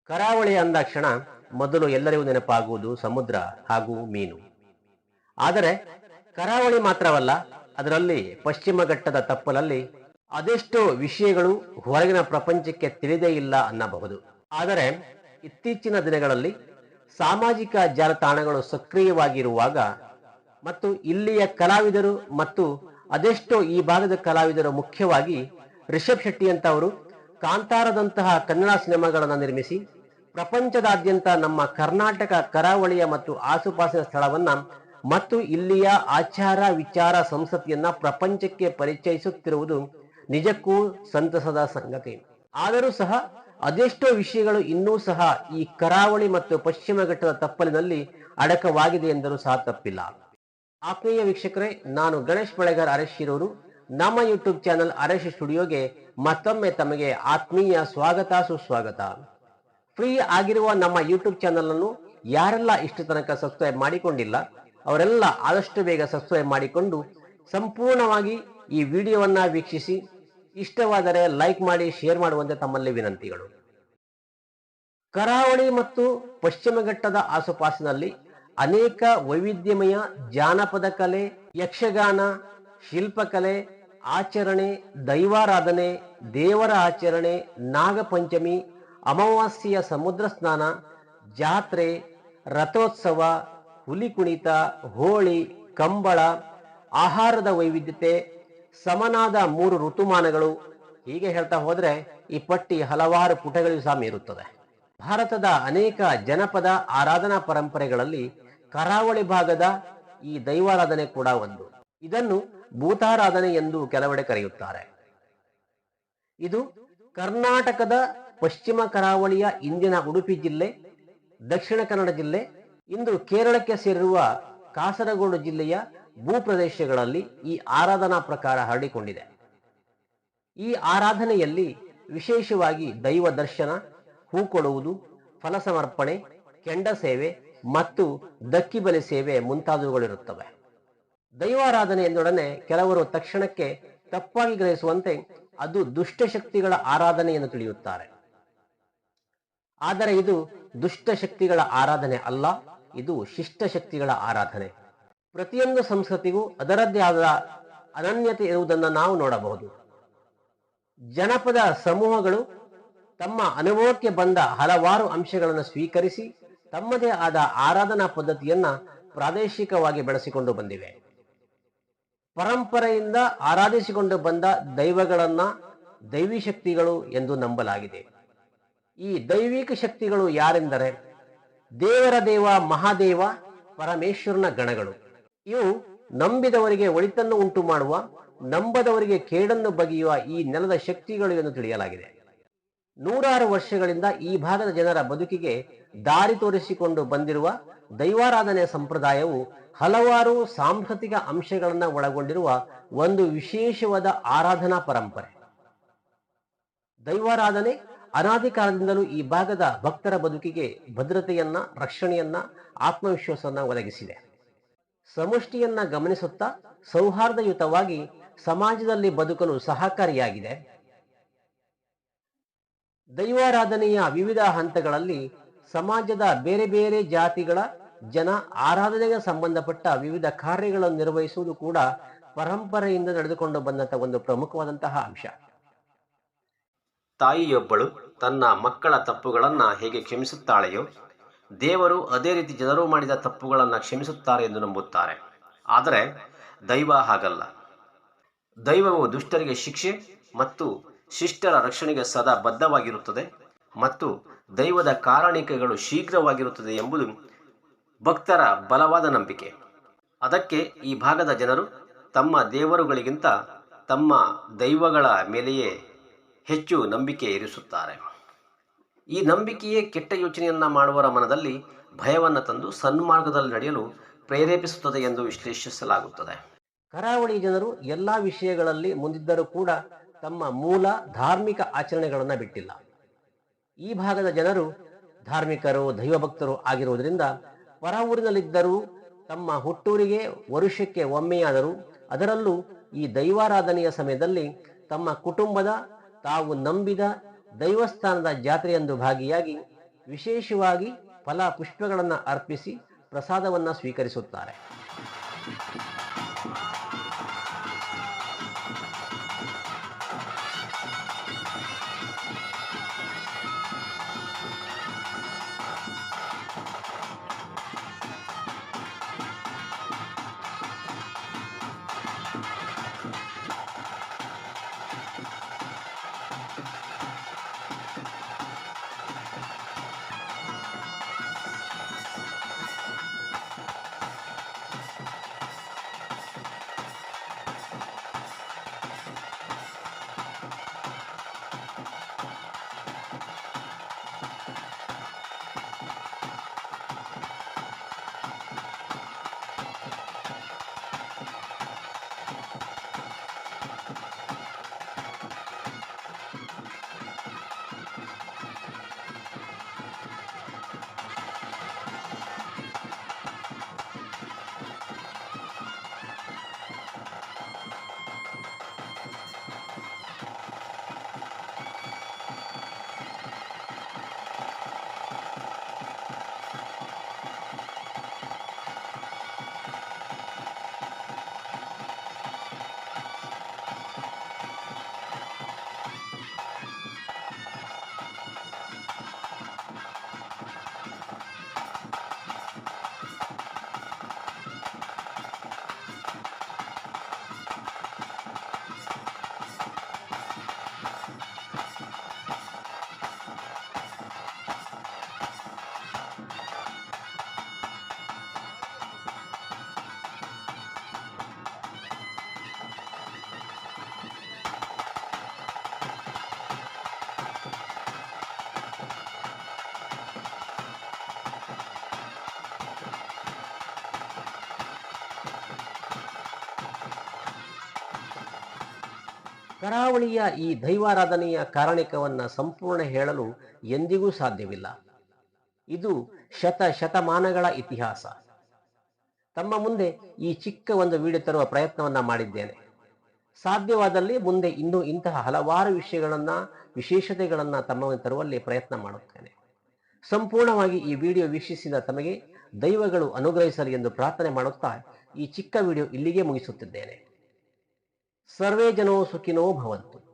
ಕರಾವಳಿ ಅಂದಾಕ್ಷಣ ಮೊದಲು ಎಲ್ಲರಿಗೂ ನೆನಪಾಗುವುದು ಸಮುದ್ರ ಹಾಗೂ ಮೀನು. ಆದರೆ ಕರಾವಳಿ ಮಾತ್ರವಲ್ಲ, ಅದರಲ್ಲಿ ಪಶ್ಚಿಮ ಘಟ್ಟದ ತಪ್ಪಲಲ್ಲಿ ಅದೆಷ್ಟೋ ವಿಷಯಗಳು ಹೊರಗಿನ ಪ್ರಪಂಚಕ್ಕೆ ತಿಳಿದೇ ಇಲ್ಲ ಅನ್ನಬಹುದು. ಆದರೆ ಇತ್ತೀಚಿನ ದಿನಗಳಲ್ಲಿ ಸಾಮಾಜಿಕ ಜಾಲತಾಣಗಳು ಸಕ್ರಿಯವಾಗಿರುವಾಗ ಮತ್ತು ಇಲ್ಲಿಯ ಕಲಾವಿದರು ಮತ್ತು ಅದೆಷ್ಟೋ ಈ ಭಾಗದ ಕಲಾವಿದರು, ಮುಖ್ಯವಾಗಿ ರಿಷಬ್ ಶೆಟ್ಟಿ ಅಂತವರು ಕಾಂತಾರದಂತಹ ಕನ್ನಡ ಸಿನಿಮಾಗಳನ್ನು ನಿರ್ಮಿಸಿ ಪ್ರಪಂಚದಾದ್ಯಂತ ನಮ್ಮ ಕರ್ನಾಟಕ ಕರಾವಳಿಯ ಮತ್ತು ಆಸುಪಾಸಿನ ಸ್ಥಳವನ್ನ ಮತ್ತು ಇಲ್ಲಿಯ ಆಚಾರ ವಿಚಾರ ಸಂಸ್ಕೃತಿಯನ್ನ ಪ್ರಪಂಚಕ್ಕೆ ಪರಿಚಯಿಸುತ್ತಿರುವುದು ನಿಜಕ್ಕೂ ಸಂತಸದ ಸಂಗತಿ. ಆದರೂ ಸಹ ಅದೆಷ್ಟೋ ವಿಷಯಗಳು ಇನ್ನೂ ಸಹ ಈ ಕರಾವಳಿ ಮತ್ತು ಪಶ್ಚಿಮ ಘಟ್ಟದ ತಪ್ಪಲಿನಲ್ಲಿ ಅಡಕವಾಗಿದೆ ಎಂದರೂ ಸಹ ತಪ್ಪಿಲ್ಲ. ಆತ್ಮೀಯ ವೀಕ್ಷಕರೇ, ನಾನು ಗಣೇಶ್ ಬೆಳೆಗಾರ್ ಅರಶಿರವರು ನಮ್ಮ ಯೂಟ್ಯೂಬ್ ಚಾನಲ್ ಅರಶಿ ಸ್ಟುಡಿಯೋಗೆ ಮತ್ತೊಮ್ಮೆ ತಮಗೆ ಆತ್ಮೀಯ ಸ್ವಾಗತ ಸುಸ್ವಾಗತ. ಫ್ರೀ ಆಗಿರುವ ನಮ್ಮ ಯೂಟ್ಯೂಬ್ ಚಾನಲ್ ಅನ್ನು ಯಾರೆಲ್ಲ ಇಷ್ಟು ತನಕ ಸಬ್ಸ್ಕ್ರೈಬ್ ಮಾಡಿಕೊಂಡಿಲ್ಲ ಅವರೆಲ್ಲ ಆದಷ್ಟು ಬೇಗ ಸಬ್ಸ್ಕ್ರೈಬ್ ಮಾಡಿಕೊಂಡು ಸಂಪೂರ್ಣವಾಗಿ ಈ ವಿಡಿಯೋವನ್ನ ವೀಕ್ಷಿಸಿ, ಇಷ್ಟವಾದರೆ ಲೈಕ್ ಮಾಡಿ, ಶೇರ್ ಮಾಡುವಂತೆ ತಮ್ಮಲ್ಲಿ ವಿನಂತಿಗಳು. ಕರಾವಳಿ ಮತ್ತು ಪಶ್ಚಿಮ ಘಟ್ಟದ ಆಸುಪಾಸಿನಲ್ಲಿ ಅನೇಕ ವೈವಿಧ್ಯಮಯ ಜಾನಪದ ಕಲೆ, ಯಕ್ಷಗಾನ, ಶಿಲ್ಪಕಲೆ, ಆಚರಣೆ, ದೈವಾರಾಧನೆ, ದೇವರ ಆಚರಣೆ, ನಾಗಪಂಚಮಿ, ಅಮಾವಾಸ್ಯೆಯ ಸಮುದ್ರ ಸ್ನಾನ, ಜಾತ್ರೆ, ರಥೋತ್ಸವ, ಹುಲಿ ಕುಣಿತ, ಹೋಳಿ, ಕಂಬಳ, ಆಹಾರದ ವೈವಿಧ್ಯತೆ, ಸಮನಾದ 3 ಋತುಮಾನಗಳು, ಹೀಗೆ ಹೇಳ್ತಾ ಹೋದ್ರೆ ಈ ಪಟ್ಟಿ ಹಲವಾರು ಪುಟಗಳಿಗೂ ಸಹ ಮೀರುತ್ತದೆ. ಭಾರತದ ಅನೇಕ ಜನಪದ ಆರಾಧನಾ ಪರಂಪರೆಗಳಲ್ಲಿ ಕರಾವಳಿ ಭಾಗದ ಈ ದೈವಾರಾಧನೆ ಕೂಡ ಒಂದು. ಇದನ್ನು ಭೂತಾರಾಧನೆ ಎಂದು ಕೆಲವೆಡೆ ಕರೆಯುತ್ತಾರೆ. ಇದು ಕರ್ನಾಟಕದ ಪಶ್ಚಿಮ ಕರಾವಳಿಯ ಇಂದಿನ ಉಡುಪಿ ಜಿಲ್ಲೆ, ದಕ್ಷಿಣ ಕನ್ನಡ ಜಿಲ್ಲೆ, ಇಂದು ಕೇರಳಕ್ಕೆ ಸೇರಿರುವ ಕಾಸರಗೋಡು ಜಿಲ್ಲೆಯ ಭೂಪ್ರದೇಶಗಳಲ್ಲಿ ಈ ಆರಾಧನಾ ಪ್ರಕಾರ ಹರಡಿಕೊಂಡಿದೆ. ಈ ಆರಾಧನೆಯಲ್ಲಿ ವಿಶೇಷವಾಗಿ ದೈವ ದರ್ಶನ, ಹೂ ಕೊಡುವುದು, ಫಲ ಸಮರ್ಪಣೆ, ಕೆಂಡ ಸೇವೆ ಮತ್ತು ದಕ್ಕಿಬಲಿ ಸೇವೆ ಮುಂತಾದವುಗಳಿರುತ್ತವೆ. ದೈವಾರಾಧನೆ ಎಂದೊಡನೆ ಕೆಲವರು ತಕ್ಷಣಕ್ಕೆ ತಪ್ಪಾಗಿ ಗ್ರಹಿಸುವಂತೆ ಅದು ದುಷ್ಟಶಕ್ತಿಗಳ ಆರಾಧನೆ ಎಂದು ತಿಳಿಯುತ್ತಾರೆ. ಆದರೆ ಇದು ದುಷ್ಟಶಕ್ತಿಗಳ ಆರಾಧನೆ ಅಲ್ಲ, ಇದು ಶಿಷ್ಟಶಕ್ತಿಗಳ ಆರಾಧನೆ. ಪ್ರತಿಯೊಂದು ಸಂಸ್ಕೃತಿಗೂ ಅದರದ್ದೇ ಆದ ಅನನ್ಯತೆ ಇರುವುದನ್ನು ನಾವು ನೋಡಬಹುದು. ಜನಪದ ಸಮೂಹಗಳು ತಮ್ಮ ಅನುಭವಕ್ಕೆ ಬಂದ ಹಲವಾರು ಅಂಶಗಳನ್ನು ಸ್ವೀಕರಿಸಿ ತಮ್ಮದೇ ಆದ ಆರಾಧನಾ ಪದ್ಧತಿಯನ್ನ ಪ್ರಾದೇಶಿಕವಾಗಿ ಬೆಳೆಸಿಕೊಂಡು ಬಂದಿವೆ. ಪರಂಪರೆಯಿಂದ ಆರಾಧಿಸಿಕೊಂಡು ಬಂದ ದೈವಗಳನ್ನ ದೈವಿ ಶಕ್ತಿಗಳು ಎಂದು ನಂಬಲಾಗಿದೆ. ಈ ದೈವಿಕ ಶಕ್ತಿಗಳು ಯಾರೆಂದರೆ ದೇವರ ದೇವ ಮಹಾದೇವ, ಪರಮೇಶ್ವರನ ಗಣಗಳು. ಇವು ನಂಬಿದವರಿಗೆ ಒಳಿತನ್ನು ಉಂಟು ಮಾಡುವ, ನಂಬದವರಿಗೆ ಕೇಡನ್ನು ಬಗೆಯುವ ಈ ನೆಲದ ಶಕ್ತಿಗಳು ಎಂದು ತಿಳಿಯಲಾಗಿದೆ. ನೂರಾರು ವರ್ಷಗಳಿಂದ ಈ ಭಾಗದ ಜನರ ಬದುಕಿಗೆ ದಾರಿ ತೋರಿಸಿಕೊಂಡು ಬಂದಿರುವ ದೈವಾರಾಧನೆಯ ಸಂಪ್ರದಾಯವು ಹಲವಾರು ಸಾಂಸ್ಕೃತಿಕ ಅಂಶಗಳನ್ನು ಒಳಗೊಂಡಿರುವ ಒಂದು ವಿಶೇಷವಾದ ಆರಾಧನಾ ಪರಂಪರೆ. ದೈವಾರಾಧನೆ ಅನಾದಿ ಕಾಲದಿಂದಲೂ ಈ ಭಾಗದ ಭಕ್ತರ ಬದುಕಿಗೆ ಭದ್ರತೆಯನ್ನ, ರಕ್ಷಣೆಯನ್ನ, ಆತ್ಮವಿಶ್ವಾಸವನ್ನ ಒದಗಿಸಿದೆ. ಸಮಷ್ಟಿಯನ್ನ ಗಮನಿಸುತ್ತಾ ಸೌಹಾರ್ದಯುತವಾಗಿ ಸಮಾಜದಲ್ಲಿ ಬದುಕಲು ಸಹಕಾರಿಯಾಗಿದೆ. ದೈವಾರಾಧನೆಯ ವಿವಿಧ ಹಂತಗಳಲ್ಲಿ ಸಮಾಜದ ಬೇರೆ ಬೇರೆ ಜಾತಿಗಳ ಜನ ಆರಾಧನೆಗೆ ಸಂಬಂಧಪಟ್ಟ ವಿವಿಧ ಕಾರ್ಯಗಳನ್ನು ನಿರ್ವಹಿಸುವುದು ಕೂಡ ಪರಂಪರೆಯಿಂದ ನಡೆದುಕೊಂಡು ಬಂದಂತಹ ಒಂದು ಪ್ರಮುಖವಾದಂತಹ ಅಂಶ. ತಾಯಿಯೊಬ್ಬಳು ತನ್ನ ಮಕ್ಕಳ ತಪ್ಪುಗಳನ್ನ ಹೇಗೆ ಕ್ಷಮಿಸುತ್ತಾಳೆಯೋ, ದೇವರು ಅದೇ ರೀತಿ ಜನರು ಮಾಡಿದ ತಪ್ಪುಗಳನ್ನು ಕ್ಷಮಿಸುತ್ತಾರೆ ಎಂದು ನಂಬುತ್ತಾರೆ. ಆದರೆ ದೈವ ಹಾಗಲ್ಲ. ದೈವವು ದುಷ್ಟರಿಗೆ ಶಿಕ್ಷೆ ಮತ್ತು ಶಿಷ್ಟರ ರಕ್ಷಣೆಗೆ ಸದಾ ಬದ್ಧವಾಗಿರುತ್ತದೆ ಮತ್ತು ದೈವದ ಕಾರಣಿಕೆಗಳು ಶೀಘ್ರವಾಗಿರುತ್ತದೆ ಎಂಬುದು ಭಕ್ತರ ಬಲವಾದ ನಂಬಿಕೆ. ಅದಕ್ಕೆ ಈ ಭಾಗದ ಜನರು ತಮ್ಮ ದೇವರುಗಳಿಗಿಂತ ತಮ್ಮ ದೈವಗಳ ಮೇಲೆಯೇ ಹೆಚ್ಚು ನಂಬಿಕೆ ಇರಿಸುತ್ತಾರೆ. ಈ ನಂಬಿಕೆಯೇ ಕೆಟ್ಟ ಯೋಚನೆಯನ್ನ ಮಾಡುವವರ ಮನದಲ್ಲಿ ಭಯವನ್ನು ತಂದು ಸನ್ಮಾರ್ಗದಲ್ಲಿ ನಡೆಯಲು ಪ್ರೇರೇಪಿಸುತ್ತದೆ ಎಂದು ವಿಶ್ಲೇಷಿಸಲಾಗುತ್ತದೆ. ಕರಾವಳಿ ಜನರು ಎಲ್ಲಾ ವಿಷಯಗಳಲ್ಲಿ ಮುಂದಿದ್ದರೂ ಕೂಡ ತಮ್ಮ ಮೂಲ ಧಾರ್ಮಿಕ ಆಚರಣೆಗಳನ್ನು ಬಿಟ್ಟಿಲ್ಲ. ಈ ಭಾಗದ ಜನರು ಧಾರ್ಮಿಕರು, ದೈವಭಕ್ತರು ಆಗಿರುವುದರಿಂದ ಪರ ಊರಿನಲ್ಲಿದ್ದರೂ ತಮ್ಮ ಹುಟ್ಟೂರಿಗೆ ವರುಷಕ್ಕೆ ಒಮ್ಮೆಯಾದರೂ, ಅದರಲ್ಲೂ ಈ ದೈವಾರಾಧನೆಯ ಸಮಯದಲ್ಲಿ ತಮ್ಮ ಕುಟುಂಬದ, ತಾವು ನಂಬಿದ ದೈವಸ್ಥಾನದ ಜಾತ್ರೆಯಂದು ಭಾಗಿಯಾಗಿ ವಿಶೇಷವಾಗಿ ಫಲ ಪುಷ್ಪಗಳನ್ನು ಅರ್ಪಿಸಿ ಪ್ರಸಾದವನ್ನು ಸ್ವೀಕರಿಸುತ್ತಾರೆ. ಕರಾವಳಿಯ ಈ ದೈವಾರಾಧನೆಯ ಕಾರಣಿಕವನ್ನು ಸಂಪೂರ್ಣ ಹೇಳಲು ಎಂದಿಗೂ ಸಾಧ್ಯವಿಲ್ಲ. ಇದು ಶತಮಾನಗಳ ಇತಿಹಾಸ. ತಮ್ಮ ಮುಂದೆ ಈ ಚಿಕ್ಕ ಒಂದು ವಿಡಿಯೋ ತರುವ ಪ್ರಯತ್ನವನ್ನ ಮಾಡಿದ್ದೇನೆ. ಸಾಧ್ಯವಾದಲ್ಲಿ ಮುಂದೆ ಇನ್ನೂ ಇಂತಹ ಹಲವಾರು ವಿಶೇಷತೆಗಳನ್ನ ತಮ್ಮ ಮುಂದೆ ತರುವಲ್ಲಿ ಪ್ರಯತ್ನ ಮಾಡುತ್ತೇನೆ. ಸಂಪೂರ್ಣವಾಗಿ ಈ ವಿಡಿಯೋ ವೀಕ್ಷಿಸಿದ ತಮಗೆ ದೈವಗಳು ಅನುಗ್ರಹಿಸಲಿ ಎಂದು ಪ್ರಾರ್ಥನೆ ಮಾಡುತ್ತಾ ಈ ಚಿಕ್ಕ ವಿಡಿಯೋ ಇಲ್ಲಿಗೆ ಮುಗಿಸುತ್ತಿದ್ದೇನೆ. ಸರ್ವೇ ಜನೋ ಸುಖಿನೋ ಭವಂತು.